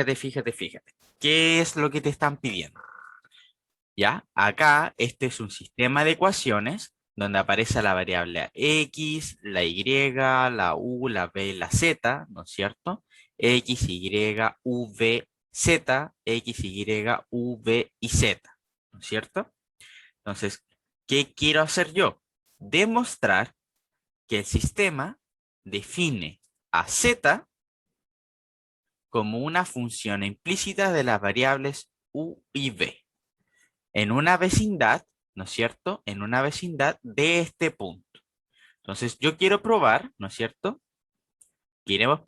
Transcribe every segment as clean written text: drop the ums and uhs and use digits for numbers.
Fíjate. ¿Qué es lo que te están pidiendo? ¿Ya? Acá, este es un sistema de ecuaciones donde aparece la variable X, la Y, la U, la B, la Z, ¿no es cierto? X, Y, V, Z, X, Y, V y Z, ¿no es cierto? Entonces, ¿qué quiero hacer yo? Demostrar que el sistema define a Z como una función implícita de las variables U y V en una vecindad, ¿no es cierto? En una vecindad de este punto. Entonces, yo quiero probar, ¿no es cierto? Queremos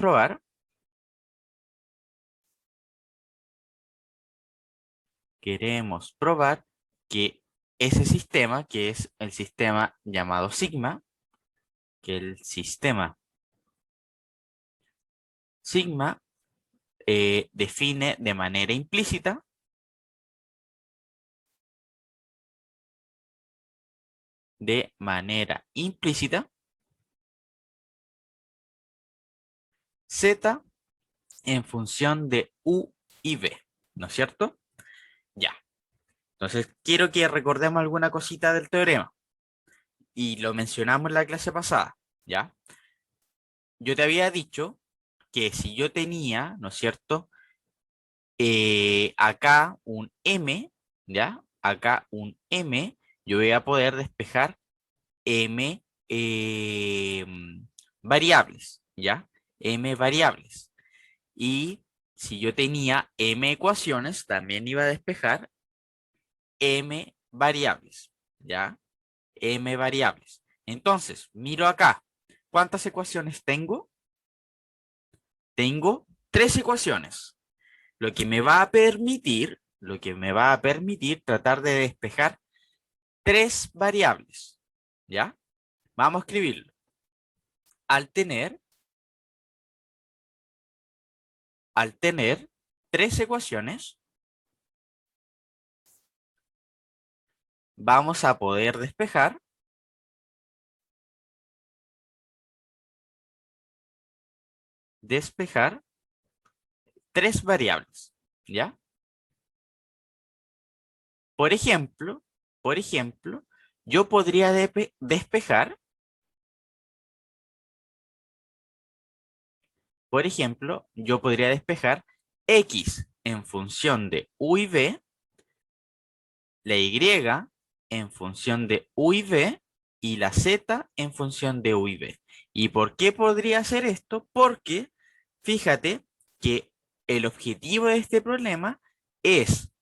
probar que ese sistema, que es el sistema llamado sigma, que el sistema sigma define de manera implícita, Z en función de U y V, ¿no es cierto? Ya. Entonces, quiero que recordemos alguna cosita del teorema y lo mencionamos en la clase pasada, ¿ya? Yo te había dicho que si yo tenía, ¿no es cierto? Acá un M, ¿ya? Acá un M, yo voy a poder despejar M variables, ¿ya? M variables. Y si yo tenía M ecuaciones, también iba a despejar M variables, ¿ya? M variables. Entonces, miro acá. ¿Cuántas ecuaciones tengo? Tengo tres ecuaciones, lo que me va a permitir tratar de despejar tres variables, ¿ya? Vamos a escribirlo. Al tener, al tener tres ecuaciones, vamos a poder despejar tres variables, ¿ya? Por ejemplo, por ejemplo, yo podría despejar, por ejemplo, yo podría despejar X en función de U y V, la Y en función de U y V y la Z en función de U y V. ¿Y por qué podría hacer esto? Porque fíjate que el objetivo de este problema es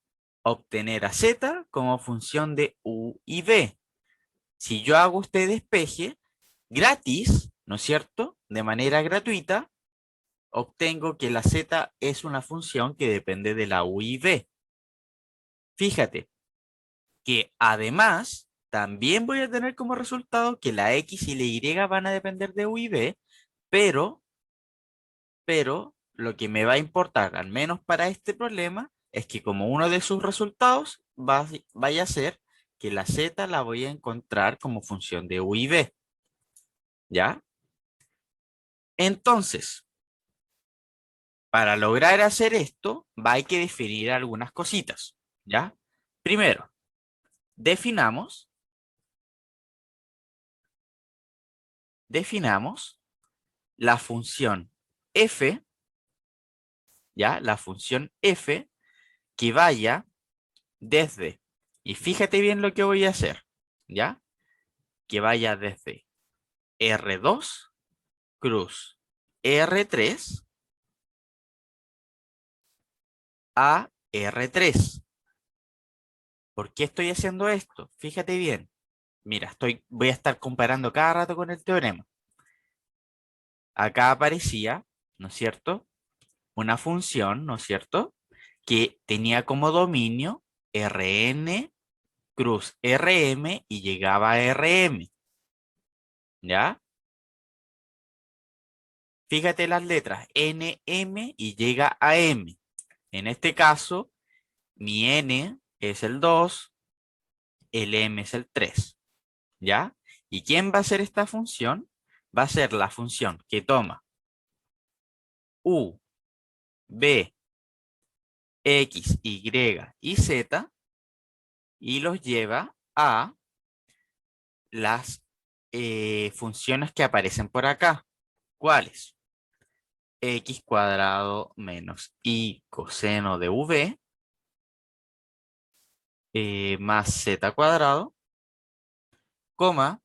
obtener a Z como función de U y V. Si yo hago este despeje gratis, ¿no es cierto? De manera gratuita, obtengo que la Z es una función que depende de la U y V. Fíjate que además también voy a tener como resultado que la X y la Y van a depender de U y V, pero, pero lo que me va a importar, al menos para este problema, es que como uno de sus resultados vaya a ser que la Z la voy a encontrar como función de U y V, ¿ya? Entonces, para lograr hacer esto, hay que definir algunas cositas, ¿ya? Primero, definamos, definamos la función f, ¿ya? La función f que vaya desde, y fíjate bien lo que voy a hacer, ¿ya? Que vaya desde R2 cruz R3 a R3. ¿Por qué estoy haciendo esto? Fíjate bien. Mira, voy a estar comparando cada rato con el teorema. Acá aparecía, ¿no es cierto? Una función, ¿no es cierto? Que tenía como dominio Rn cruz Rm y llegaba a Rm, ¿ya? Fíjate las letras, N, M y llega a M. En este caso, mi N es el 2, el M es el 3, ¿ya? ¿Y quién va a ser esta función? Va a ser la función que toma U, B X, Y y Z y los lleva a las funciones que aparecen por acá. ¿Cuáles? X cuadrado menos y coseno de V más Z cuadrado, coma,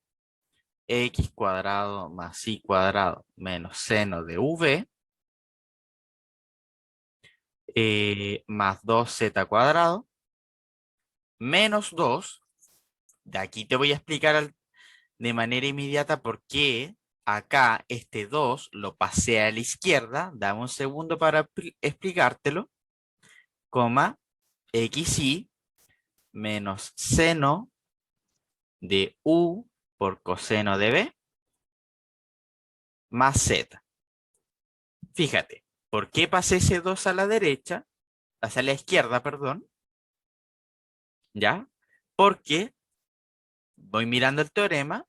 X cuadrado más Y cuadrado menos seno de V más 2Z cuadrado menos 2. De aquí te voy a explicar de manera inmediata por qué acá este 2 lo pasé a la izquierda. Dame un segundo para explicártelo. Coma, xy menos seno de u por coseno de b más z. Fíjate, ¿por qué pasé ese 2 a la derecha? Hacia la izquierda, perdón. ¿Ya? Porque voy mirando el teorema,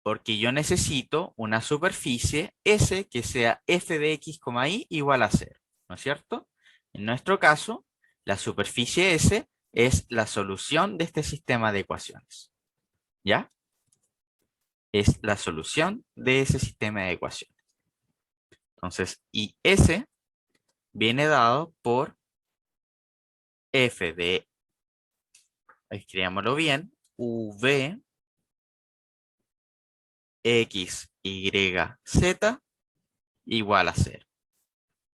porque yo necesito una superficie S que sea f de x, y igual a 0. ¿No es cierto? En nuestro caso, la superficie S es la solución de este sistema de ecuaciones. ¿Ya? Es la solución de ese sistema de ecuaciones. Entonces, y S viene dado por f de, escribámoslo bien, v x, y, z igual a 0.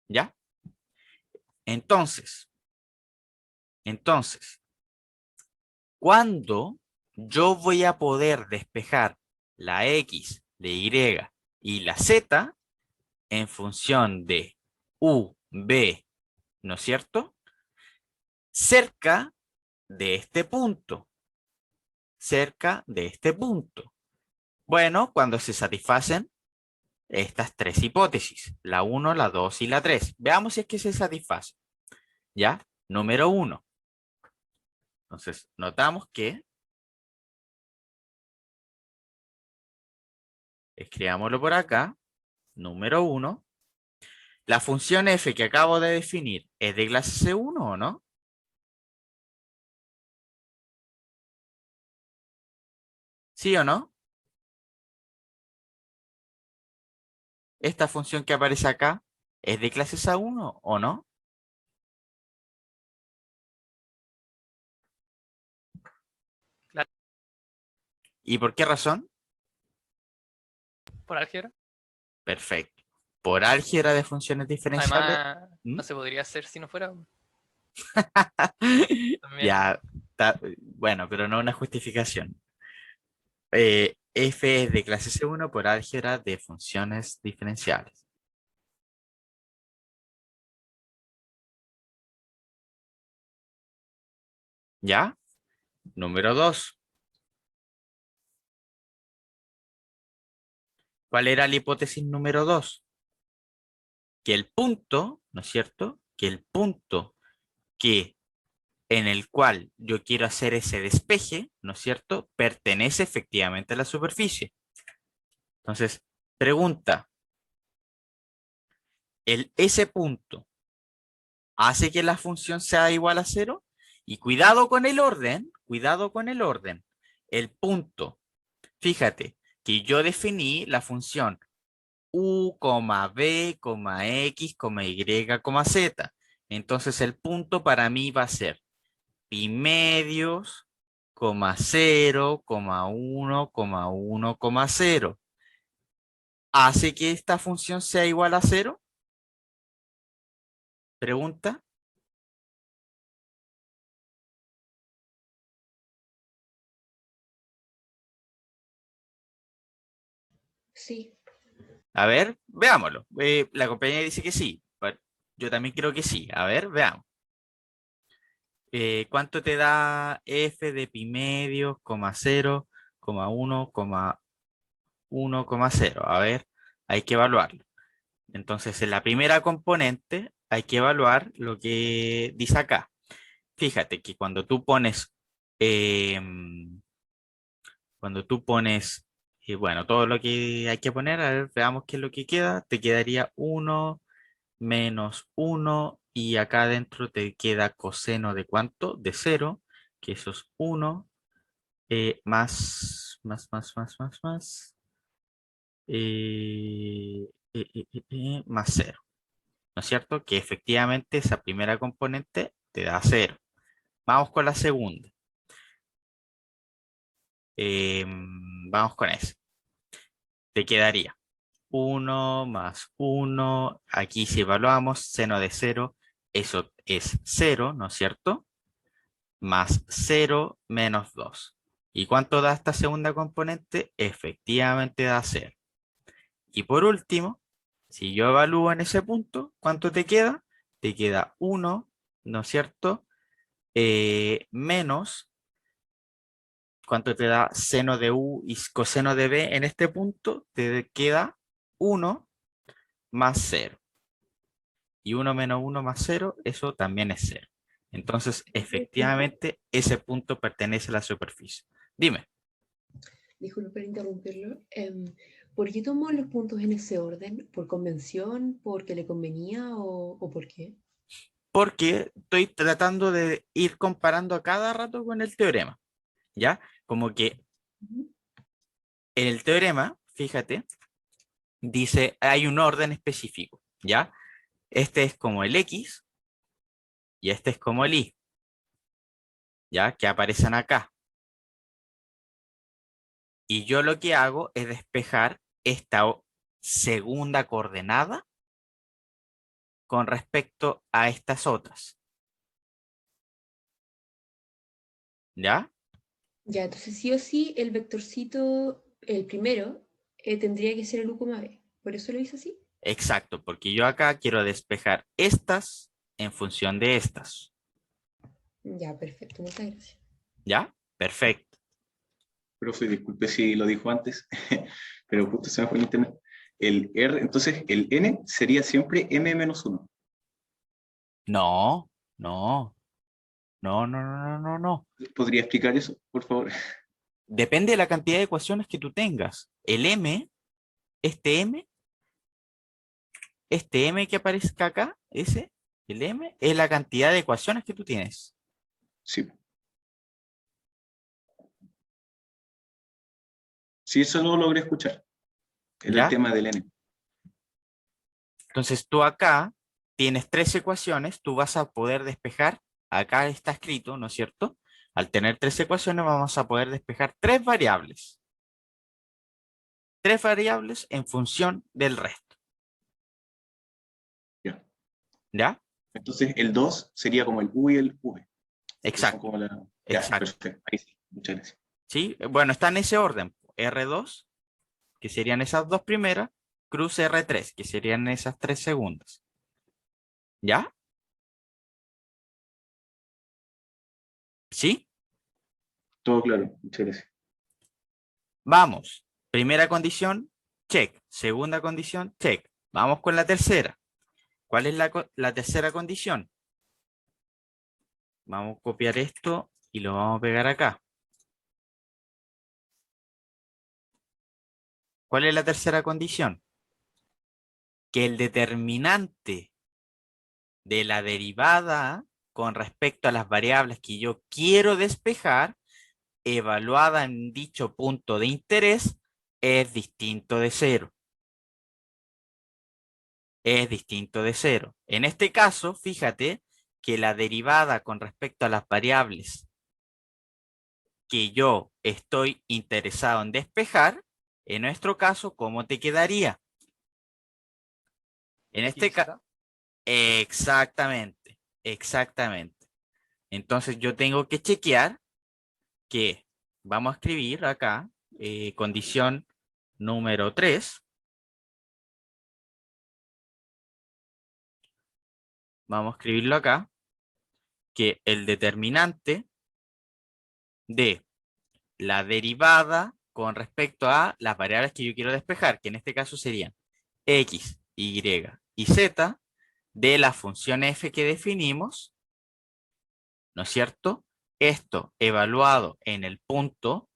¿Ya? Entonces, ¿cuándo yo voy a poder despejar la x, la y y la z en función de u, b, ¿no es cierto? Cerca de este punto. Cerca de este punto. Bueno, cuando se satisfacen estas tres hipótesis, la 1, la 2 y la 3. Veamos si es que se satisface. ¿Ya? Número 1. Entonces, notamos que, escribámoslo por acá, número 1, la función f que acabo de definir es de clase C1 o no? ¿Sí o no? Esta función que aparece acá es de clase C1 o no? Claro, ¿Y por qué razón? por álgebra. Perfecto. Por álgebra de funciones diferenciables. Además, ¿Mm? no se podría hacer si no fuera también. Ya, bueno, pero no una justificación. F es de clase C1 por álgebra de funciones diferenciales. ¿Ya? Número 2. ¿Cuál era la hipótesis número 2? Que el punto, ¿no es cierto? Que el punto que en el cual yo quiero hacer ese despeje, ¿no es cierto? Pertenece efectivamente a la superficie. Entonces, pregunta, ese punto hace que la función sea igual a 0? Y cuidado con el orden, cuidado con el orden. El punto, fíjate que yo definí la función u, b, x, y, z. Entonces el punto para mí va a ser pi medios, 0, 1, 1, 0. ¿Hace que esta función sea igual a 0? Pregunta. Sí, A ver, veámoslo. La compañía dice que sí. Yo también creo que sí. A ver, veamos. ¿Cuánto te da f de pi medios, 0, 1, 1, 0? A ver, hay que evaluarlo. Entonces, en la primera componente hay que evaluar lo que dice acá. Fíjate que em, cuando tú pones, bueno, todo lo que hay que poner, a ver, veamos qué es lo que queda. Te quedaría 1 menos 1 Y acá adentro te queda coseno de ¿cuánto? De 0, que eso es 1, más, más 0, ¿no es cierto? Que efectivamente esa primera componente te da 0. Vamos con la segunda. Vamos con eso. Te quedaría 1 más 1. Aquí si evaluamos seno de 0, eso es 0, ¿no es cierto? Más 0 menos 2. ¿Y cuánto da esta segunda componente? Efectivamente da 0. Y por último, si yo evalúo en ese punto, ¿cuánto te queda? Te queda 1, ¿no es cierto? Menos, ¿cuánto te da seno de u y coseno de b? En este punto te queda 1 más 0. Y 1 menos 1 más 0, eso también es 0. Entonces, efectivamente, ese punto pertenece a la superficie. Dime. Disculpe por interrumpirlo. ¿Por qué tomó los puntos en ese orden? ¿Por convención? ¿Porque le convenía o por qué? Porque estoy tratando de ir comparando a cada rato con el teorema, ¿ya? Como que Ujú. en el teorema, fíjate, dice, hay un orden específico, ¿ya? Este es como el X y este es como el Y, ¿ya? Que aparecen acá. Y yo lo que hago es despejar esta segunda coordenada con respecto a estas otras, ¿ya? Ya, entonces sí o sí, el vectorcito, el primero, tendría que ser el u, b. ¿Por eso lo hice así? Exacto, porque yo acá quiero despejar estas en función de estas, Ya, perfecto, muchas gracias. ¿ya? Perfecto. Profe, disculpe si lo dijo antes, pero justo se me fue el internet. El R, entonces, el N sería siempre M menos 1. No, no, no. ¿Podría explicar eso, por favor? Depende de la cantidad de ecuaciones que tú tengas. El M, este M, este M que aparezca acá, ese, el M, es la cantidad de ecuaciones que tú tienes. Sí. Sí, eso no lo logré escuchar. Era el ¿Ya? tema del N. Entonces tú acá tienes tres ecuaciones, tú vas a poder despejar, acá está escrito, ¿no es cierto? Al tener tres ecuaciones vamos a poder despejar tres variables. Tres variables en función del resto. Ya. ¿Ya? Entonces, el 2 sería como el U y el V. Que son Exacto, como la... Ya, exacto. perfecto. Ahí sí. Muchas gracias. ¿Sí? Bueno, está en ese orden. R2, que serían esas dos primeras, cruz R3, que serían esas tres segundas. ¿Ya? ¿Sí? Todo claro. Muchas gracias. Vamos. Primera condición, check. Segunda condición, check. Vamos con la tercera. ¿Cuál es la tercera condición? Vamos a copiar esto y lo vamos a pegar acá. ¿Cuál es la tercera condición? Que el determinante de la derivada con respecto a las variables que yo quiero despejar, evaluada en dicho punto de interés, es distinto de cero. Es distinto de cero. En este caso, fíjate que la derivada con respecto a las variables que yo estoy interesado en despejar, en nuestro caso, ¿cómo te quedaría? En X y este caso, Z. exactamente, exactamente. Entonces yo tengo que chequear que vamos a escribir acá, condición número 3. Vamos a escribirlo acá, que el determinante de la derivada con respecto a las variables que yo quiero despejar, que en este caso serían x, y y z, de la función f que definimos, ¿no es cierto? Esto evaluado en el punto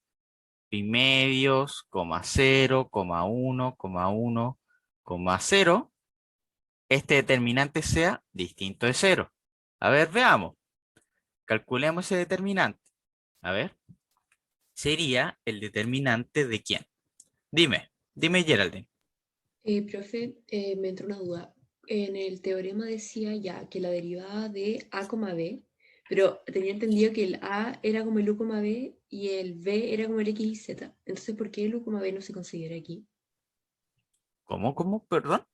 pi medios, coma 0, coma 1, coma 1, coma 0, este determinante sea distinto de 0. A ver, veamos. Calculemos ese determinante. A ver. Sería el determinante de quién. Dime Geraldine. Profe, me entró una duda. En el teorema decía ya que la derivada de a, b, pero tenía entendido que el a era como el u, b y el b era como el x y z. Entonces, ¿por qué el u, b no se considera aquí? ¿Cómo? Perdón.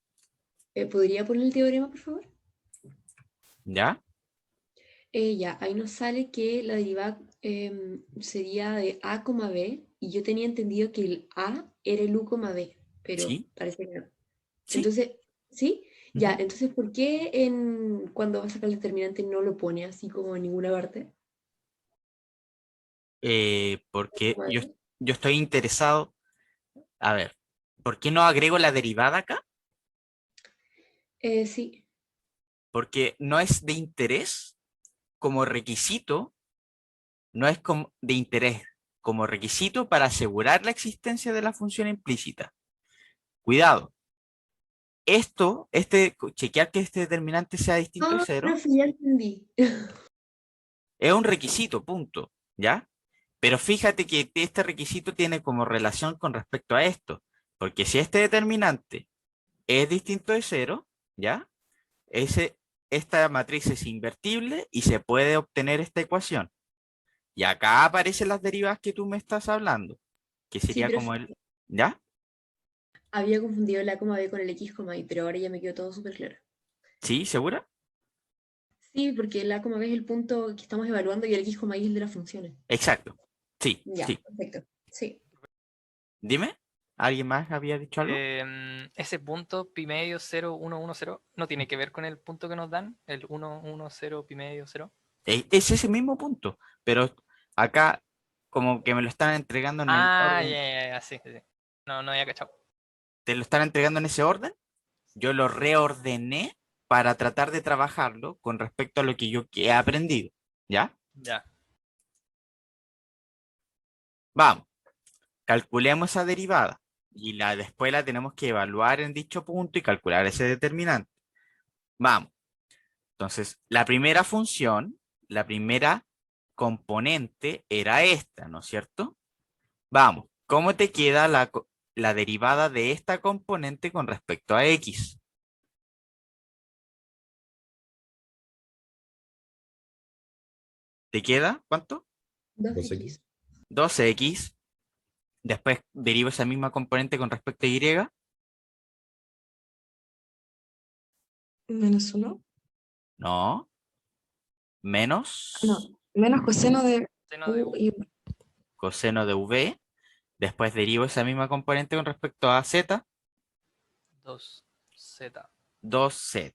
¿Podría poner el teorema, por favor? ¿Ya? Ya, ahí nos sale que la derivada sería de a, b y yo tenía entendido que el a era el u, b, pero Sí. parece que no. Sí. Entonces, ¿sí? Ya, Ujú. entonces, ¿por qué cuando vas a sacar el determinante no lo pone así como en ninguna parte? Porque ¿Cómo es? yo estoy interesado. A ver, ¿por qué no agrego la derivada acá? Sí, Porque no es de interés como requisito, no es de interés como requisito para asegurar la existencia de la función implícita. Cuidado. Chequear que este determinante sea distinto de ah, 0, profe, ya entendí. es un requisito, punto, ¿ya? Pero fíjate que este requisito tiene como relación con respecto a esto, porque si este determinante es distinto de 0, ¿ya? Esta matriz es invertible y se puede obtener esta ecuación. Y acá aparecen las derivadas que tú me estás hablando, que Sí, sería profe, como el, ¿ya? había confundido el a, b con el x, y, pero ahora ya me quedó todo súper claro. ¿Sí? ¿Segura? Sí, porque el a, b es el punto que estamos evaluando y el x, y es el de las funciones. Exacto. Sí, Ya, sí. perfecto. Sí. Dime, ¿alguien más había dicho algo? Ese punto pi medio 0, 1, 1, 0 no tiene que ver con el punto que nos dan, el 1, 1, 0, pi medio 0. Es ese mismo punto, pero acá como que me lo están entregando en el Ah, orden, ya, sí, sí. No había cachado. te lo están entregando en ese orden, yo lo reordené para tratar de trabajarlo con respecto a lo que yo he aprendido, ¿ya? Ya. Vamos, calculemos esa derivada y después la tenemos que evaluar en dicho punto y calcular ese determinante. Vamos, entonces la primera componente era esta, ¿no es cierto? Vamos, ¿cómo te queda la derivada de esta componente con respecto a x? ¿Te queda cuánto? 2x. 2x. Después derivo esa misma componente con respecto a y. Menos uno. No. Menos No, menos coseno de Seno de u u, y coseno de v. Después derivo esa misma componente con respecto a z. 2z. 2z.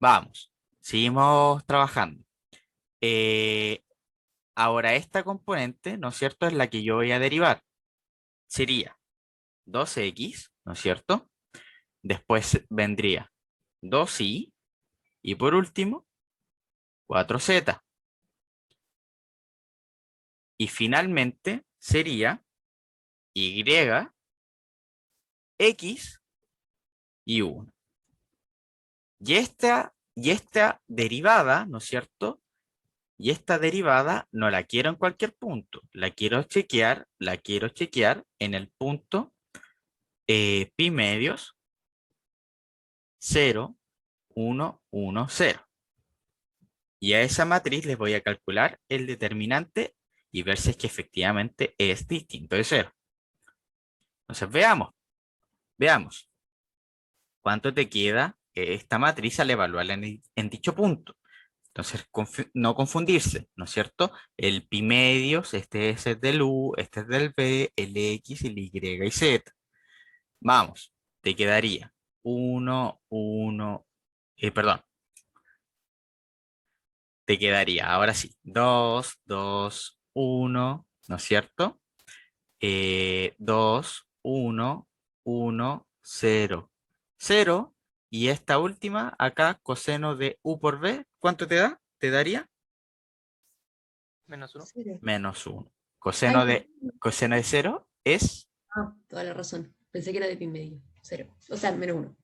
Vamos. Seguimos trabajando. Eh, Ahora esta componente, ¿no es cierto? Es la que yo voy a derivar. Sería 2x, ¿no es cierto? Después vendría 2y y por último 4z. Y finalmente sería y, x y 1. Y esta derivada, ¿no es cierto? Y esta derivada no la quiero en cualquier punto. La quiero chequear en el punto pi medios 0, 1, 1, 0. Y a esa matriz les voy a calcular el determinante y ver si es que efectivamente es distinto de 0. Entonces veamos. ¿Cuánto te queda esta matriz al evaluarla en dicho punto? Entonces, no confundirse, ¿no es cierto? El pi medios, este es el del u, este es del b, el x, el y y z. Vamos, te quedaría 1, 1, perdón, te quedaría, ahora sí, 2, 2, 1, ¿no es cierto? 2, 1, 1, 0, 0. Y esta última, acá, coseno de u por b, ¿cuánto te da? ¿Te daría? Menos 1. Cero. Menos 1. Ay, Coseno de 0 es, toda la razón. Pensé que era de pi medio. Cero. O sea, menos uno.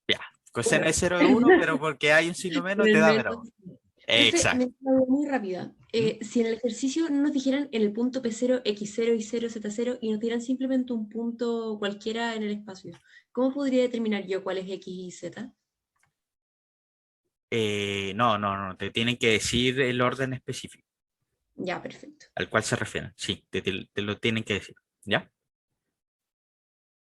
ya, Coseno de 0 es 1, pero porque hay un signo menos Pero te el da método- menos. Profe, me Exacto. entra una duda muy rápida. Si en el ejercicio no nos dijeran en el punto P0, X0 y 0, Z0 y nos dieran simplemente un punto cualquiera en el espacio, ¿cómo podría determinar yo cuál es X y Z? No, te tienen que decir el orden específico Ya, perfecto. al cual se refieren. Sí, te lo tienen que decir. ¿Ya?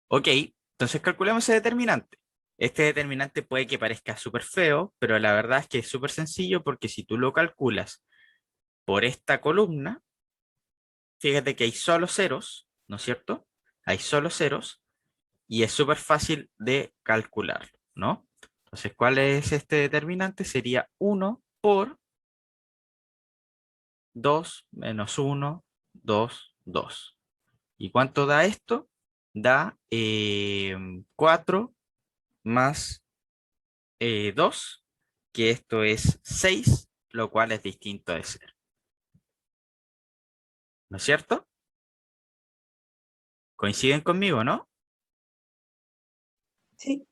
Ok, entonces calculemos ese determinante. Este determinante puede que parezca súper feo, pero la verdad es que es súper sencillo porque si tú lo calculas por esta columna, fíjate que hay solo ceros, ¿no es cierto? Hay solo ceros y es súper fácil de calcularlo, ¿no? Entonces, ¿cuál es este determinante? Sería 1 por 2 menos 1, 2, 2. ¿Y cuánto da esto? Da 4 más 2, que esto es 6, lo cual es distinto de 0. ¿No es cierto? ¿Coinciden conmigo, no? Sí.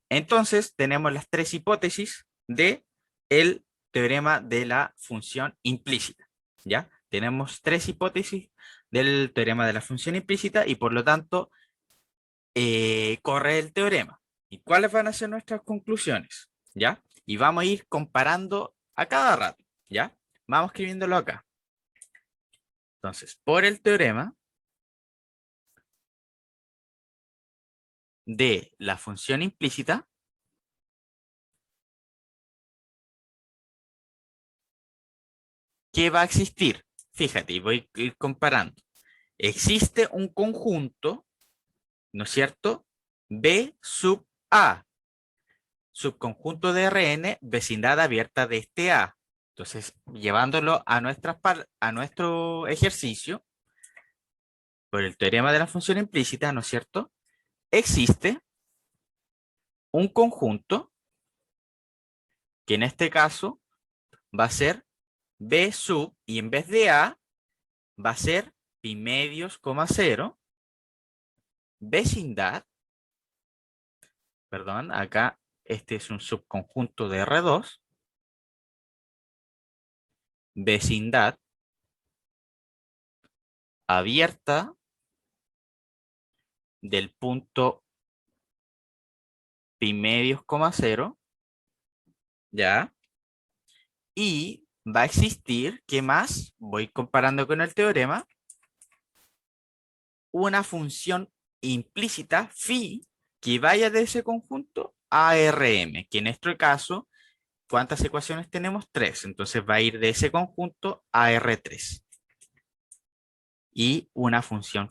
Entonces, tenemos las tres hipótesis de el teorema de la función implícita. ¿Ya? Tenemos tres hipótesis del teorema de la función implícita y por lo tanto corre el teorema. ¿Y cuáles van a ser nuestras conclusiones? ¿Ya? Y vamos a ir comparando a cada rato. ¿Ya? Vamos escribiéndolo acá. Entonces, por el teorema de la función implícita, ¿qué va a existir? Fíjate, y voy a ir comparando. Existe un conjunto, ¿no es cierto? B sub A, subconjunto de Rn, vecindad abierta de este A. Entonces, llevándolo a, a nuestro ejercicio, por el teorema de la función implícita, ¿no es cierto? Existe un conjunto que en este caso va a ser B sub, y en vez de A, va a ser pi medios, coma 0, vecindad, perdón, acá este es un subconjunto de R2, vecindad abierta del punto pi medios, coma 0, ¿ya? Y va a existir, ¿qué más? Voy comparando con el teorema, una función implícita phi que vaya de ese conjunto a Rm, que en nuestro caso, ¿cuántas ecuaciones tenemos? 3. Entonces va a ir de ese conjunto a R3. Y una función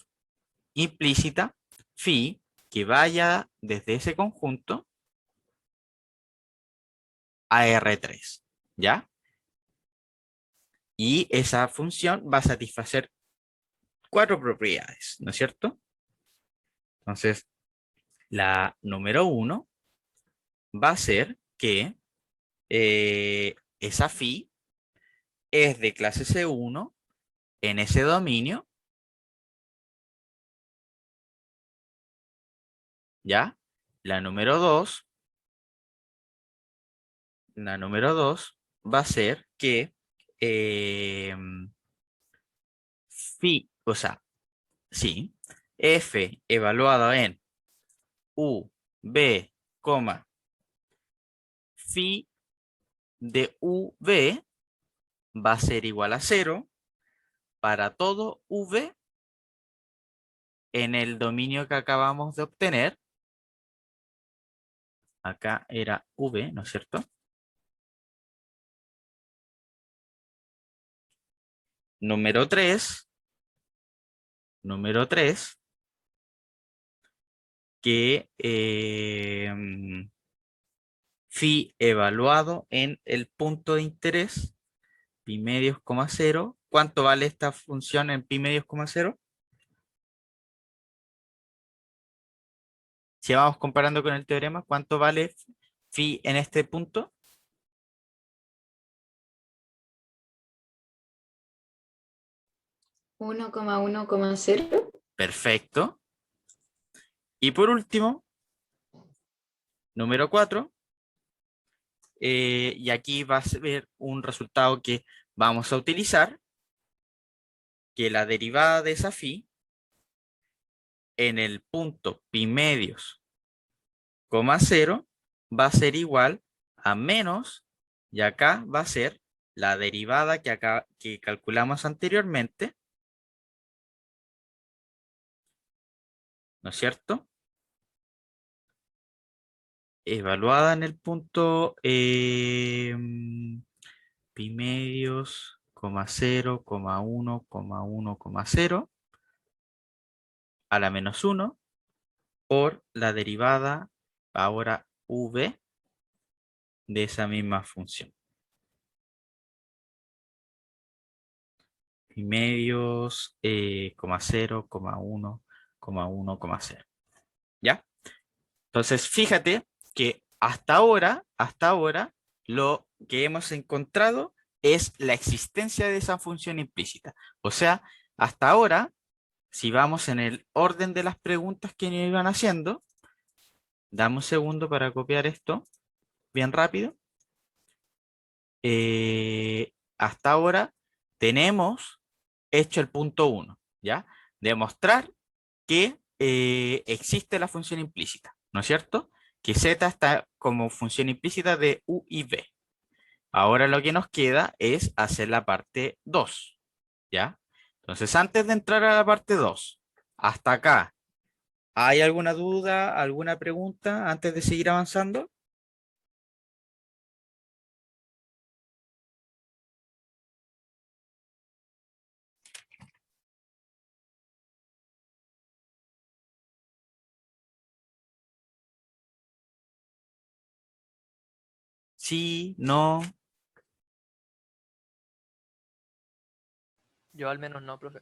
implícita phi que vaya desde ese conjunto a R3. ¿Ya? Y esa función va a satisfacer 4 propiedades, ¿no es cierto? Entonces, la número 1 va a ser que esa phi es de clase C1 en ese dominio, ¿ya? La número 2, va a ser que eh, phi, o sea, sí, f evaluado en u, b, phi de v va a ser igual a 0 para todo v en el dominio que acabamos de obtener. Acá era v, ¿no es cierto? Número 3, que phi evaluado en el punto de interés, pi medios, coma 0. ¿Cuánto vale esta función en pi medios, coma 0? Si vamos comparando con el teorema, ¿cuánto vale phi en este punto? 1,1,0. Perfecto. Y por último, número 4. Y aquí va a ser un resultado que vamos a utilizar, que la derivada de esa phi en el punto pi medios, coma 0, va a ser igual a menos, y acá va a ser la derivada que calculamos anteriormente, ¿no es cierto? Evaluada en el punto pi medios, coma 0, coma 1, coma 1, coma 0, a la menos 1, por la derivada ahora v de esa misma función. Pi medios, coma 0, coma 1, coma 1, coma 0. ¿Ya? Entonces, fíjate que hasta ahora, lo que hemos encontrado es la existencia de esa función implícita. O sea, hasta ahora, si vamos en el orden de las preguntas que nos iban haciendo, dame un segundo para copiar esto bien rápido. Hasta ahora tenemos hecho el punto 1, ¿ya? Demostrar que existe la función implícita, ¿no es cierto? Que z está como función implícita de u y v. Ahora lo que nos queda es hacer la parte 2, ¿ya? Entonces, antes de entrar a la parte 2, hasta acá, ¿hay alguna duda, alguna pregunta antes de seguir avanzando? Sí, no, Yo al menos no, profe.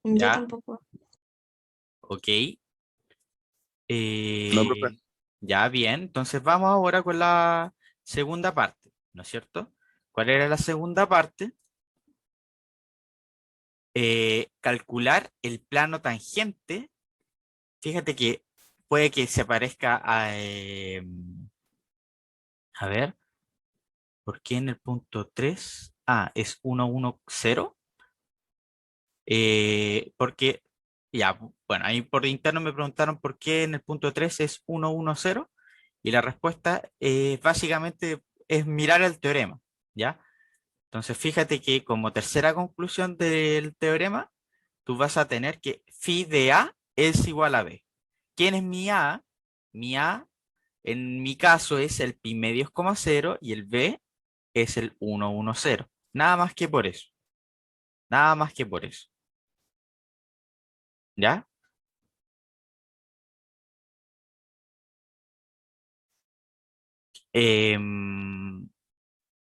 Yo ya, tampoco. ok. No, profe. Ya, bien. Entonces vamos ahora con la segunda parte, ¿no es cierto? ¿Cuál era la segunda parte? Calcular el plano tangente. Fíjate que puede que se parezca a ver, ¿por qué en el punto 3? Ah, es 1, 1, 0. Porque, ya, bueno, ahí por interno me preguntaron por qué en el punto 3 es 1, 1, 0. Y la respuesta básicamente es mirar el teorema, ¿ya? Entonces, fíjate que como tercera conclusión del teorema, tú vas a tener que phi de A es igual a B. ¿Quién es mi A? Mi A, en mi caso, es el pi medios, coma 0 y el B es el 1, 1, 0. Nada más que por eso. Nada más que por eso. ¿Ya?